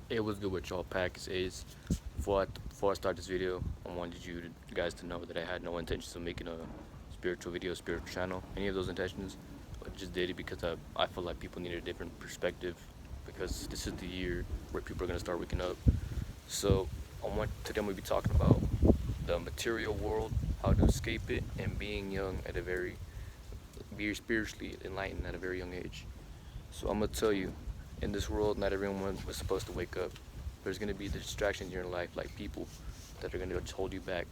It was good with y'all package is. Before I start this video, I wanted you guys to know that I had no intentions of making a spiritual video, spiritual channel, any of those intentions. I just did it because I feel like people need a different perspective because this is the year where people are gonna start waking up. So today I'm gonna be talking about the material world, how to escape it, and being young at a be spiritually enlightened at a very young age. So I'm gonna tell you, in this world, not everyone was supposed to wake up. There's gonna be distractions in your life, like people that are gonna just hold you back.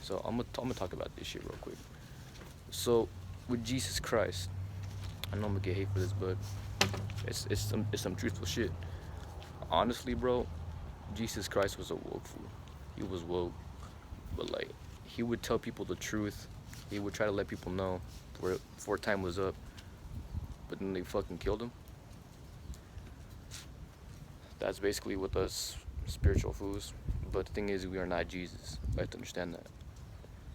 So I'm gonna talk about this shit real quick. So with Jesus Christ, I know I'm gonna get hate for this, but it's some truthful shit. Honestly, bro, Jesus Christ was a woke fool. He was woke, but like he would tell people the truth. He would try to let people know before time was up, but then they fucking killed him. That's basically with us spiritual fools. But the thing is, we are not Jesus. I have to understand that.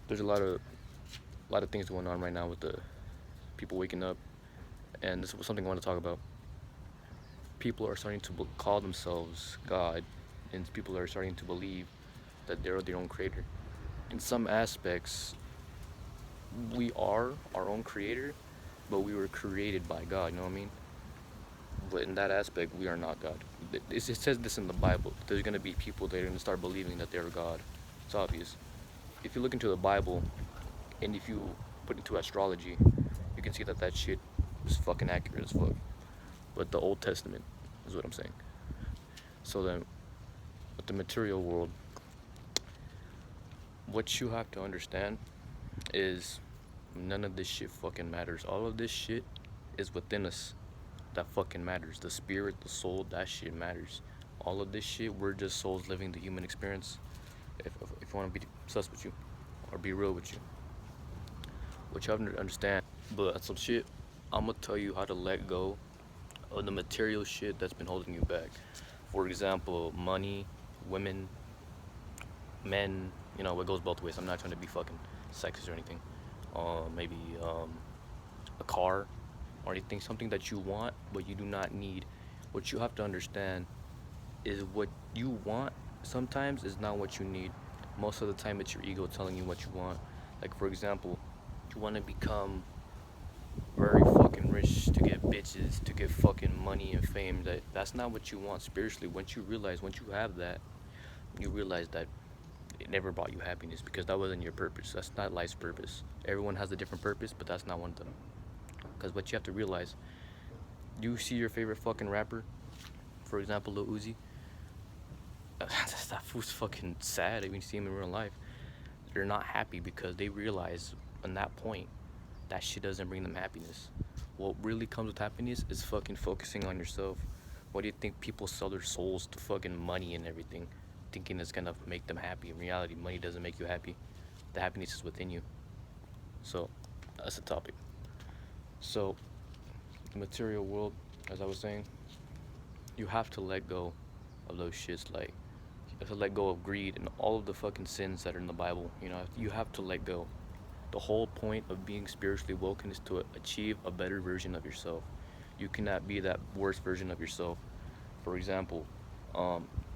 There's a lot of things going on right now with the people waking up, and this was something I want to talk about. People are starting to call themselves God, and people are starting to believe that they're their own creator. In some aspects, we are our own creator, but we were created by God. You know what I mean? But in that aspect, we are not God. It says this in the Bible. There's gonna be people that are gonna start believing that they're God. It's obvious. If you look into the Bible, and if you put into astrology, you can see that that shit is fucking accurate as fuck. But the Old Testament is what I'm saying. So then, with the material world, what you have to understand is none of this shit fucking matters. All of this shit is within us that fucking matters. The spirit, the soul, that shit matters. All of this shit, we're just souls living the human experience. If you want to be sus with you or be real with you, what you have to understand. But that's some shit. I'm gonna tell you how to let go of the material shit that's been holding you back. For example, money, women, men. You know, it goes both ways. I'm not trying to be fucking sexist or anything. Maybe a car or anything, something that you want but you do not need. What you have to understand is what you want sometimes is not what you need. Most of the time, it's your ego telling you what you want. Like, for example, you want to become very fucking rich to get bitches, to get fucking money and fame. That's not what you want spiritually. Once you have that, you realize that it never brought you happiness because that wasn't your purpose. That's not life's purpose. Everyone has a different purpose, but that's not one of them. Because what you have to realize, you see your favorite fucking rapper, for example, Lil Uzi. That fool's fucking sad. When you see him in real life, they're not happy because they realize on that point that shit doesn't bring them happiness. What really comes with happiness is fucking focusing on yourself. Why do you think people sell their souls to fucking money and everything, thinking it's gonna make them happy? In reality, money doesn't make you happy. The happiness is within you. So that's the topic. So the material world, as I was saying, you have to let go of those shits. Like, you have to let go of greed and all of the fucking sins that are in the Bible. You know, you have to let go. The whole point of being spiritually woken is to achieve a better version of yourself. You cannot be that worst version of yourself. For example,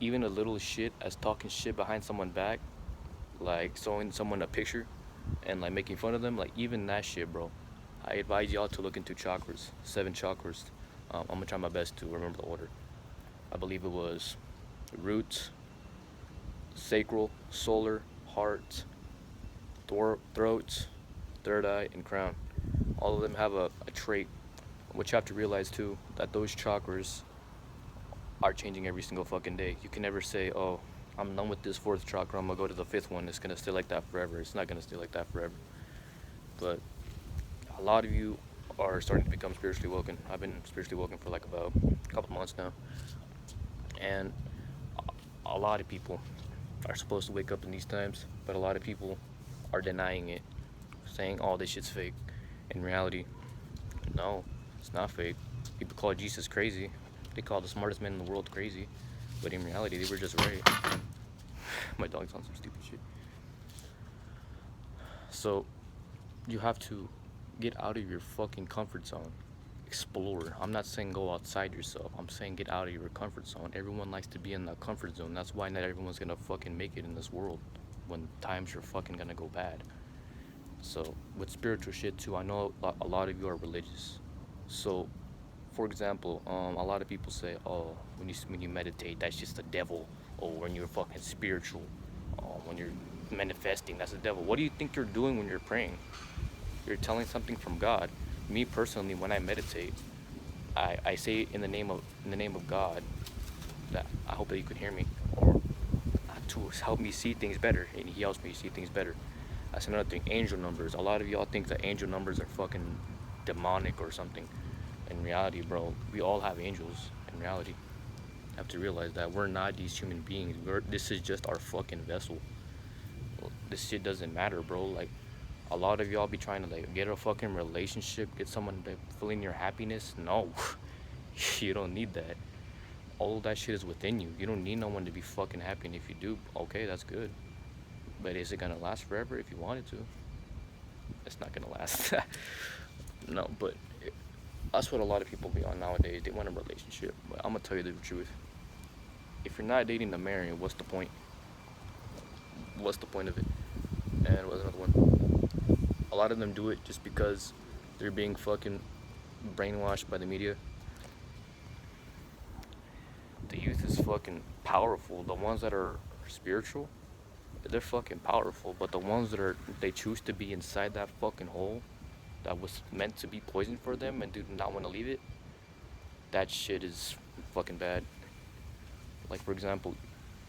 even a little shit as talking shit behind someone's back, like showing someone a picture and like making fun of them, like even that shit, bro. I advise y'all to look into chakras, 7 chakras. I'm gonna try my best to remember the order. I believe it was root, sacral, solar, heart, throat, third eye, and crown. All of them have a trait. What you have to realize too, that those chakras are changing every single fucking day. You can never say, oh, I'm done with this fourth chakra, I'm gonna go to the fifth one. It's gonna stay like that forever. It's not gonna stay like that forever. But a lot of you are starting to become spiritually woken. I've been spiritually woken for like about a couple months now. And a lot of people are supposed to wake up in these times, but a lot of people are denying it, saying, oh, this shit's fake. In reality, no, it's not fake. People call Jesus crazy. They call the smartest man in the world crazy. But in reality, they were just right. My dog's on some stupid shit. So, you have to get out of your fucking comfort zone. explore. I'm not saying go outside yourself. I'm saying get out of your comfort zone. Everyone likes to be in that comfort zone. That's why not everyone's gonna fucking make it in this world when times are fucking gonna go bad. So with spiritual shit too, I know a lot of you are religious. So, for example, a lot of people say, oh, when you meditate, that's just the devil. Or when you're fucking spiritual, when you're manifesting, that's the devil. What do you think you're doing when you're praying? You're telling something from God. Me personally, when I meditate, I say in the name of God that I hope that you could hear me, or to help me see things better, and He helps me see things better. That's another thing. Angel numbers. A lot of y'all think that angel numbers are fucking demonic or something. In reality, bro, we all have angels. In reality, you have to realize that we're not these human beings. This is just our fucking vessel. This shit doesn't matter, bro. Like, a lot of y'all be trying to like get a fucking relationship, get someone to fill in your happiness. No, you don't need that. All that shit is within you. You don't need no one to be fucking happy. And if you do, okay, that's good. But is it gonna last forever? If you want it to, it's not gonna last. No, but that's what a lot of people be on nowadays. They want a relationship. But I'm gonna tell you the truth. If you're not dating to marry, what's the point? What's the point of it? And what's another one? A lot of them do it just because they're being fucking brainwashed by the media. The youth is fucking powerful. The ones that are spiritual, they're fucking powerful. But the ones that they choose to be inside that fucking hole that was meant to be poison for them and do not want to leave it, that shit is fucking bad. Like, for example,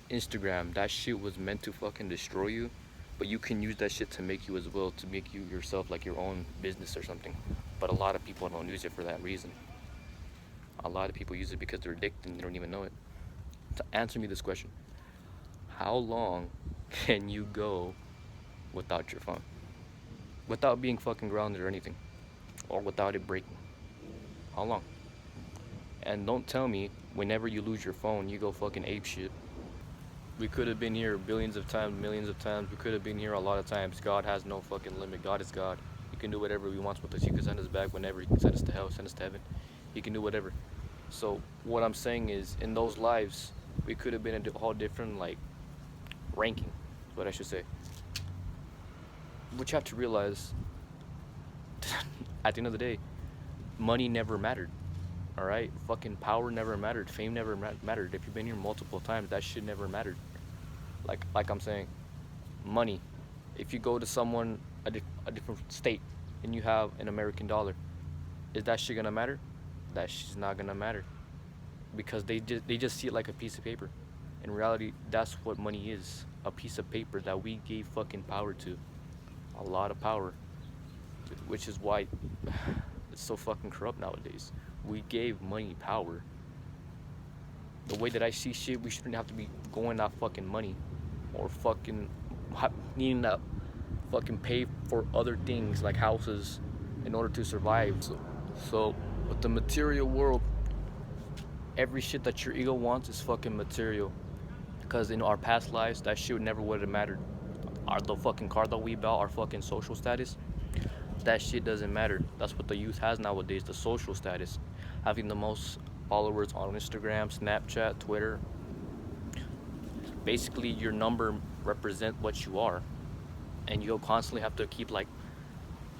Instagram, that shit was meant to fucking destroy you, but you can use that shit to make you as well, to make you yourself like your own business or something. But a lot of people don't use it for that reason. A lot of people use it because they're addicted and they don't even know it. To answer me this question, how long can you go without your phone? Without being fucking grounded or anything, or without it breaking? How long? And don't tell me whenever you lose your phone you go fucking ape shit. We could have been here billions of times, millions of times. We could have been here a lot of times. God has no fucking limit. God is God. He can do whatever He wants with us. He can send us back whenever. He can send us to hell, send us to heaven. He can do whatever. So what I'm saying is, in those lives, we could have been in a whole different like ranking. Is what I should say. But you have to realize, at the end of the day, money never mattered. Alright? Fucking power never mattered. Fame never mattered. If you've been here multiple times, that shit never mattered. Like I'm saying, money. If you go to someone, a different state, and you have an American dollar, is that shit gonna matter? That shit's not gonna matter. Because they just see it like a piece of paper. In reality, that's what money is. A piece of paper that we gave fucking power to. A lot of power. Which is why it's so fucking corrupt nowadays. We gave money power. The way that I see shit, we shouldn't have to be going out fucking money, or fucking needing to fucking pay for other things like houses in order to survive. So with the material world, every shit that your ego wants is fucking material. Because in our past lives, that shit never would have mattered. The fucking car that we bought, our fucking social status, that shit doesn't matter. That's what the youth has nowadays, the social status. Having the most followers on Instagram, Snapchat, Twitter. Basically, your number represents what you are. And you'll constantly have to keep like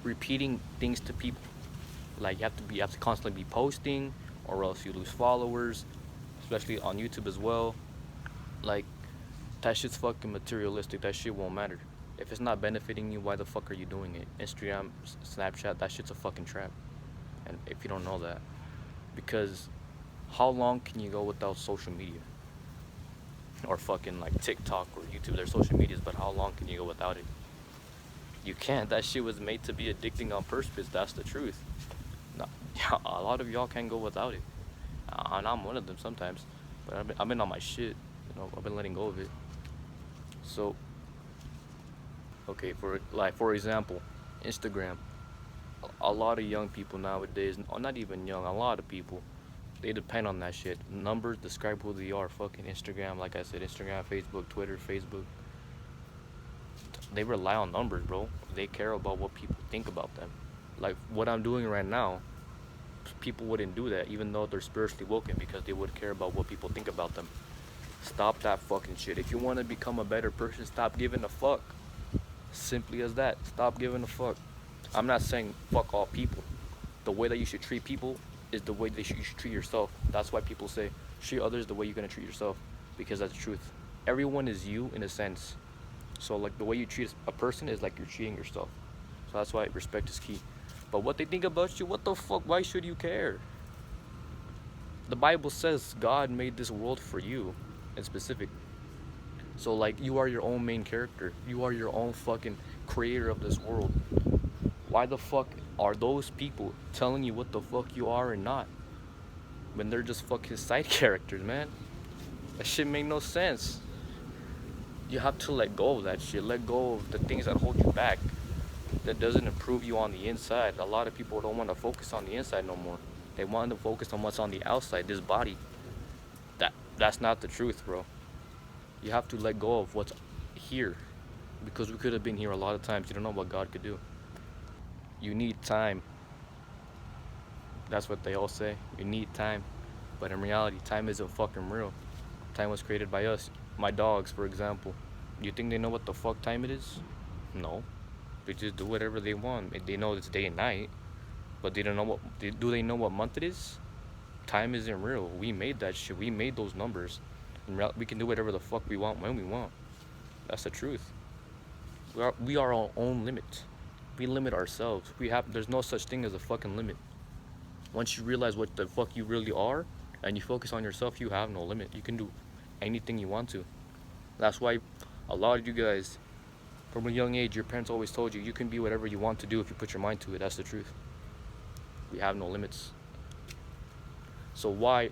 repeating things to people. Like you have to constantly be posting, or else you lose followers, especially on YouTube as well. Like, that shit's fucking materialistic. That shit won't matter. If it's not benefiting you, why the fuck are you doing it? Instagram, Snapchat, that shit's a fucking trap. And if you don't know that, because how long can you go without social media? Or fucking like TikTok or YouTube, they're social medias, but how long can you go without it? You can't. That shit was made to be addicting on purpose. That's the truth. No, a lot of y'all can't go without it. And I'm one of them sometimes. But I've been on my shit. I've been letting go of it. So, okay, for example, Instagram. A lot of young people nowadays, or not even young, a lot of people, they depend on that shit. Numbers describe who they are. Fucking Instagram, like I said, Instagram, Facebook, Twitter, Facebook. They rely on numbers, bro. They care about what people think about them. Like what I'm doing right now, people wouldn't do that even though they're spiritually woken, because they would care about what people think about them. Stop that fucking shit. If you want to become a better person, stop giving a fuck. Simply as that. Stop giving a fuck. I'm not saying fuck all people. The way that you should treat people is the way that you should treat yourself. That's why people say treat others the way you're gonna treat yourself, because that's the truth. Everyone is you in a sense. So like the way you treat a person is like you're treating yourself. So that's why respect is key. But what they think about you, what the fuck? Why should you care? The Bible says God made this world for you in specific. So like you are your own main character. You are your own fucking creator of this world. Why the fuck are those people telling you what the fuck you are and not, when they're just fucking side characters, man? That shit make no sense. You have to let go of that shit. Let go of the things that hold you back, that doesn't improve you on the inside. A lot of people don't want to focus on the inside no more. They want to focus on what's on the outside, this body. That's not the truth, bro. You have to let go of what's here, because we could have been here a lot of times. You don't know what God could do. You need time. That's what they all say. You need time. But in reality, time isn't fucking real. Time was created by us. My dogs, for example. Do you think they know what the fuck time it is? No. They just do whatever they want. They know it's day and night, but they don't know do they know what month it is? Time isn't real. We made that shit. We made those numbers. We can do whatever the fuck we want when we want. That's the truth. We are our own limit. We limit ourselves. There's no such thing as a fucking limit. Once you realize what the fuck you really are and you focus on yourself, you have no limit. You can do anything you want to. That's why a lot of you guys, from a young age, your parents always told you can be whatever you want to do if you put your mind to it. That's the truth. We have no limits. So why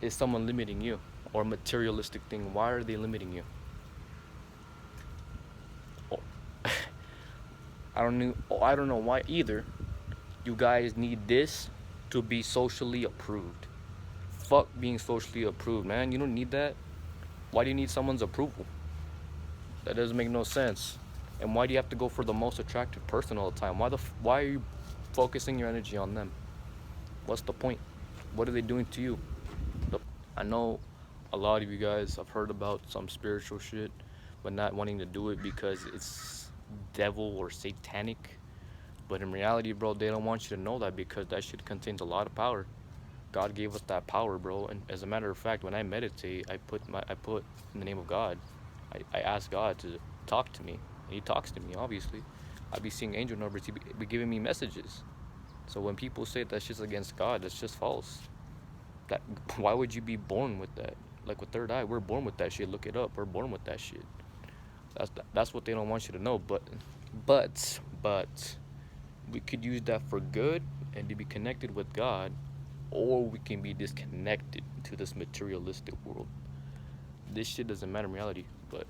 is someone limiting you? Or a materialistic thing, why are they limiting you? I don't know why either. You guys need this to be socially approved. Fuck being socially approved, man. You don't need that. Why do you need someone's approval? That doesn't make no sense. And why do you have to go for the most attractive person all the time? Why are you focusing your energy on them? What's the point? What are they doing to you? I know a lot of you guys have heard about some spiritual shit, but not wanting to do it because it's devil or satanic. But in reality, bro, they don't want you to know that, because that shit contains a lot of power. God gave us that power, bro. And as a matter of fact, when I meditate, I put in the name of God. I ask God to talk to me. And he talks to me, obviously. I be seeing angel numbers. He be giving me messages. So when people say that shit's against God, that's just false. Why would you be born with that? Like with third eye, we're born with that shit. Look it up. We're born with that shit. That's what they don't want you to know. But we could use that for good and to be connected with God, or we can be disconnected to this materialistic world. This shit doesn't matter in reality, but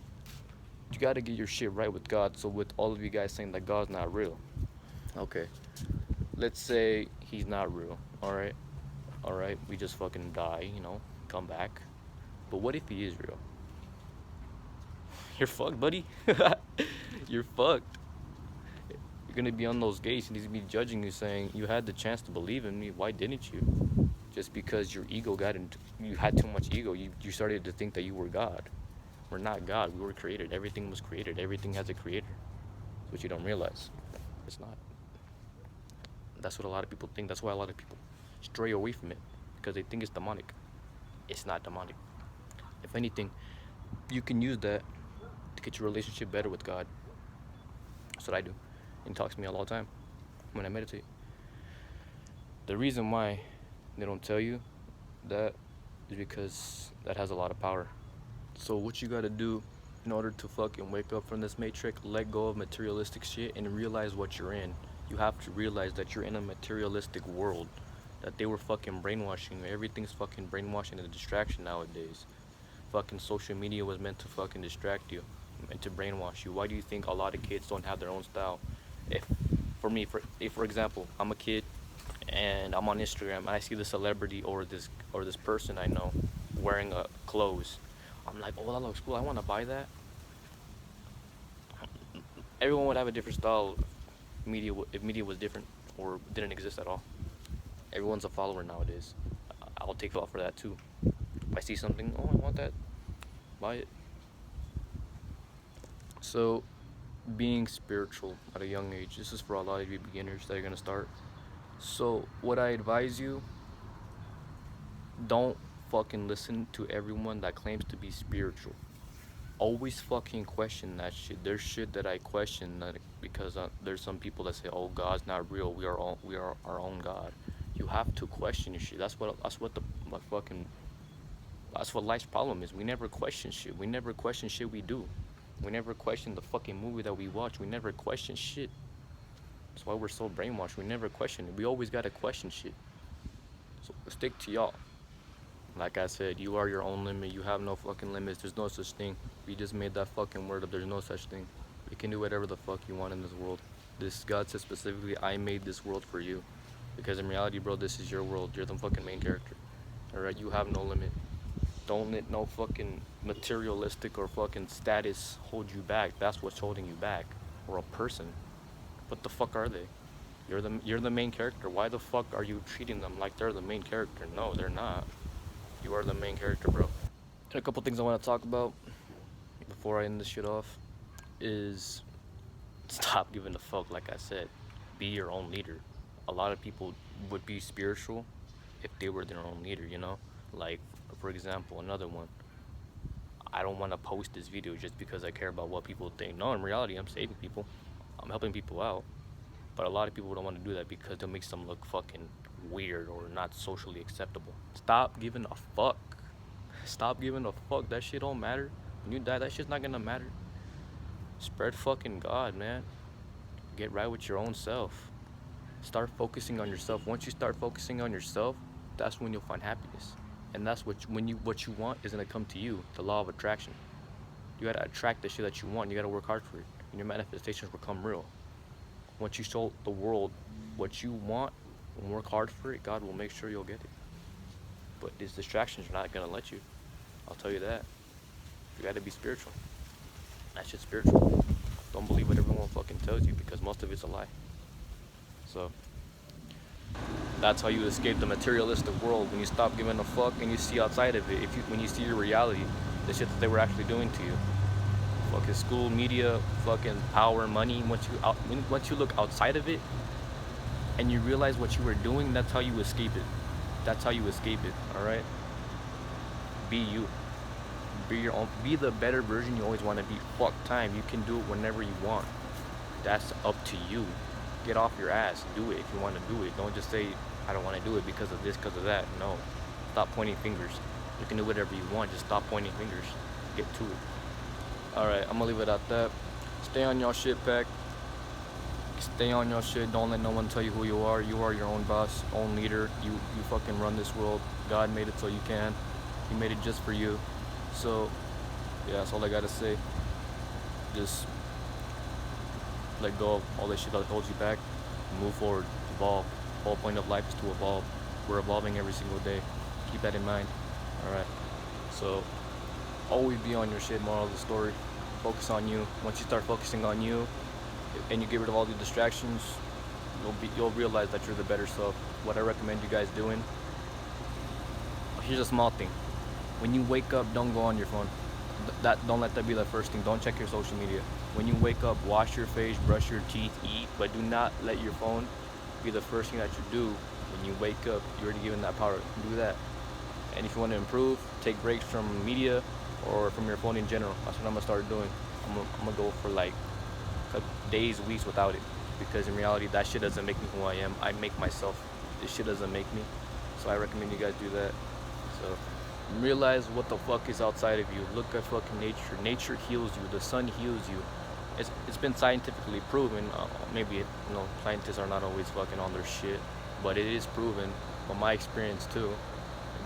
you gotta get your shit right with God. So with all of you guys saying that God's not real, okay, let's say he's not real. All right, we just fucking die, come back. But what if he is real? You're fucked, buddy. You're fucked. You're gonna be on those gates and he's gonna be judging you, saying, you had the chance to believe in me, why didn't you? Just because your ego you had too much ego, you started to think that you were God. We're not God, we were created. Everything was created. Everything has a creator. That's what you don't realize. It's not. That's what a lot of people think. That's why a lot of people stray away from it, because they think it's demonic. It's not demonic. If anything, you can use that to get your relationship better with God. That's what I do. And he talks to me all the time when I meditate. The reason why they don't tell you that is because that has a lot of power. So what you gotta do in order to fucking wake up from this matrix, let go of materialistic shit and realize what you're in. You have to realize that you're in a materialistic world, that they were fucking brainwashing you. Everything's fucking brainwashing and a distraction nowadays. Fucking social media was meant to fucking distract you, meant to brainwash you. Why do you think a lot of kids don't have their own style? If for example, I'm a kid and I'm on Instagram and I see the celebrity or this person I know wearing clothes, I'm like, oh, that looks cool, I want to buy that. Everyone would have a different style if media was different or didn't exist at all. Everyone's a follower nowadays. I'll take off for that too. If I see something, oh, I want that, buy it. So, being spiritual at a young age, this is for a lot of you beginners that are gonna start. So, what I advise you, don't fucking listen to everyone that claims to be spiritual. Always fucking question that shit. There's shit that I question that because there's some people that say, "Oh, God's not real. We are our own God." You have to question your shit. That's what the like fucking that's what life's problem is. We never question shit. We never question shit we do. We never question the fucking movie that we watch. We never question shit. That's why we're so brainwashed. We never question it. We always gotta question shit. So stick to y'all. Like I said, you are your own limit. You have no fucking limits. There's no such thing. We just made that fucking word up. There's no such thing. You can do whatever the fuck you want in this world. This God says specifically, I made this world for you. Because in reality, bro, this is your world. You're the fucking main character. Alright, you have no limit. Don't let no fucking materialistic or fucking status hold you back. That's what's holding you back. Or a person. What the fuck are they? You're the main character. Why the fuck are you treating them like they're the main character? No, they're not. You are the main character, bro. And a couple things I want to talk about before I end this shit off is stop giving a fuck. Like I said, be your own leader. A lot of people would be spiritual if they were their own leader, you know? Like, for example, another one. I don't want to post this video just because I care about what people think. No, in reality, I'm saving people. I'm helping people out. But a lot of people don't want to do that because it makes them look fucking weird or not socially acceptable. Stop giving a fuck. Stop giving a fuck. That shit don't matter. When you die, that shit's not gonna matter. Spread fucking God, man. Get right with your own self. Start focusing on yourself. Once you start focusing on yourself, that's when you'll find happiness. And that's what you want is gonna come to you. The law of attraction. You gotta attract the shit that you want. You gotta work hard for it, and your manifestations will come real. Once you show the world what you want and work hard for it, God will make sure you'll get it. But these distractions are not gonna let you. I'll tell you that. You gotta be spiritual. That shit's spiritual. Don't believe what everyone fucking tells you because most of it's a lie. So that's how you escape the materialistic world, when you stop giving a fuck and you see outside of it. When you see your reality, the shit that they were actually doing to you. Fucking school, media, fucking power, money. Once you look outside of it and you realize what you were doing, that's how you escape it. That's how you escape it. All right. Be you. Be your own. Be the better version you always want to be. Fuck time. You can do it whenever you want. That's up to you. Get off your ass. Do it if you want to do it. Don't just say I don't want to do it because of this, because of that. No. Stop pointing fingers. You can do whatever you want. Just stop pointing fingers. Get to it. Alright, I'm gonna leave it at that. Stay on your shit, Pack. Stay on your shit. Don't let no one tell you who you are. You are your own boss, own leader. You fucking run this world. God made it so you can. He made it just for you. So, yeah, that's all I gotta say. Just let go of all that shit that holds you back. Move forward. Evolve. The whole point of life is to evolve. We're evolving every single day. Keep that in mind. Alright. So, always be on your shit. Moral of the story, focus on you. Once you start focusing on you and you get rid of all the distractions, you'll realize that you're the better self. What I recommend you guys doing, here's a small thing. When you wake up, don't go on your phone. Don't let that be the first thing. Don't check your social media. When you wake up, wash your face, brush your teeth, eat, but do not let your phone be the first thing that you do when you wake up. You're already given that power. Do that. And if you want to improve, take breaks from media or from your phone in general. That's what I'm gonna start doing. I'm gonna go for like days, weeks without it, because in reality that shit doesn't make me who I am. I make myself. This shit doesn't make me. So I recommend you guys do that. So realize what the fuck is outside of you. Look at fucking nature. Nature heals you. The sun heals you. It's been scientifically proven. Maybe scientists are not always fucking on their shit, but it is proven from my experience too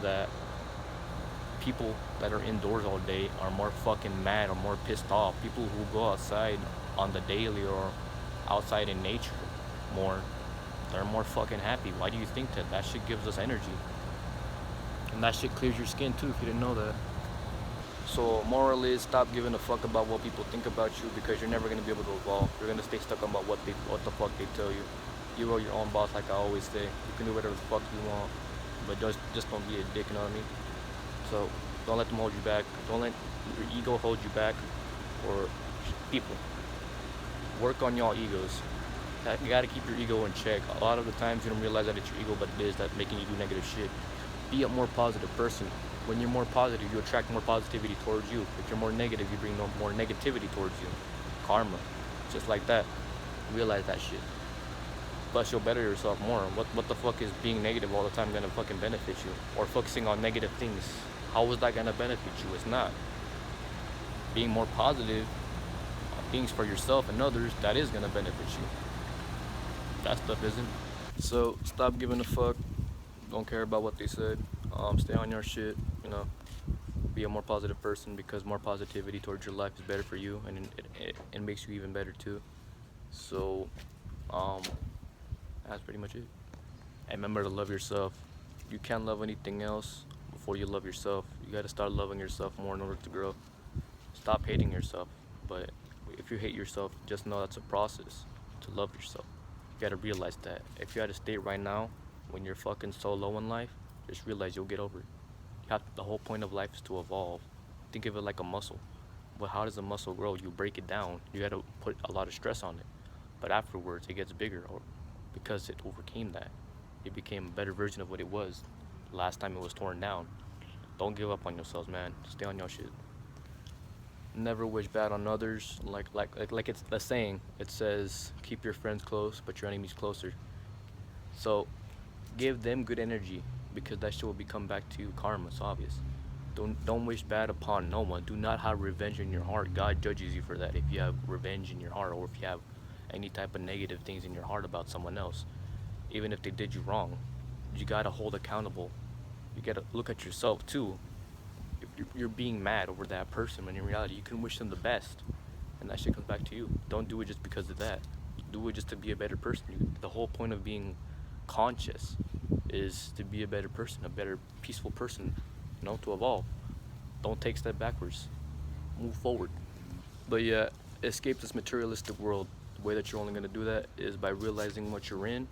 that people that are indoors all day are more fucking mad or more pissed off. People who go outside on the daily or outside in nature more, they're more fucking happy. Why do you think that? That shit gives us energy. And that shit clears your skin too, if you didn't know that. So moral is, stop giving a fuck about what people think about you, because you're never gonna be able to evolve. You're gonna stay stuck on about what the fuck they tell you. You are your own boss, like I always say. You can do whatever the fuck you want, but just don't be a dick, you know what I mean? So don't let them hold you back. Don't let your ego hold you back, or people. Work on y'all egos. You gotta keep your ego in check. A lot of the times you don't realize that it's your ego, but it is that making you do negative shit. Be a more positive person. When you're more positive, you attract more positivity towards you. If you're more negative, you bring no more negativity towards you. Karma, just like that. Realize that shit. Plus, you'll better yourself more. What the fuck is being negative all the time gonna fucking benefit you? Or focusing on negative things? How is that gonna benefit you? It's not. Being more positive on things for yourself and others, that is gonna benefit you. That stuff isn't. So stop giving a fuck. Don't care about what they said. Stay on your shit. You know, be a more positive person, because more positivity towards your life is better for you, and it makes you even better too. So, that's pretty much it. And remember to love yourself. You can't love anything else before you love yourself. You gotta start loving yourself more in order to grow. Stop hating yourself. But if you hate yourself, just know that's a process to love yourself. You gotta realize that. If you're at a state right now when you're fucking so low in life, just realize you'll get over it. The whole point of life is to evolve. Think of it like a muscle. But how does a muscle grow? You break it down. You gotta put a lot of stress on it. But afterwards, it gets bigger, or because it overcame that. It became a better version of what it was last time it was torn down. Don't give up on yourselves, man. Stay on your shit. Never wish bad on others. Like it's the saying. It says, keep your friends close, but your enemies closer. So give them good energy, because that shit will become back to you. Karma, it's obvious. Don't wish bad upon no one. Do not have revenge in your heart. God judges you for that if you have revenge in your heart, or if you have any type of negative things in your heart about someone else, even if they did you wrong. You gotta hold accountable. You gotta look at yourself too. If you're being mad over that person, when in reality you can wish them the best, and that shit comes back to you. Don't do it just because of that. Do it just to be a better person. The whole point of being conscious is to be a better person, a better peaceful person, you know, to evolve. Don't take a step backwards. Move forward. But yeah, escape this materialistic world. The way that you're only gonna do that is by realizing what you're in,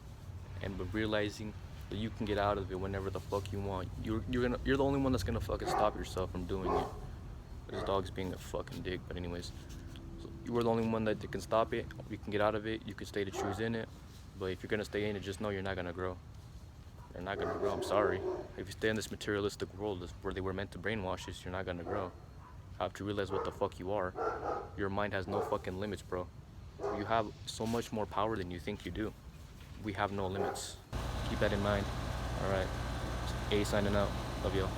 and by realizing that you can get out of it whenever the fuck you want. You're the only one that's gonna fucking stop yourself from doing it. This dog's being a fucking dick, but anyways, so you are the only one that can stop it. You can get out of it. You can stay to choose in it. But if you're gonna stay in it, just know you're not gonna grow. You're not gonna grow. I'm sorry. If you stay in this materialistic world where they were meant to brainwash us, you're not gonna grow. You have to realize what the fuck you are. Your mind has no fucking limits, bro. You have so much more power than you think you do. We have no limits. Keep that in mind. Alright. A signing out. Love y'all.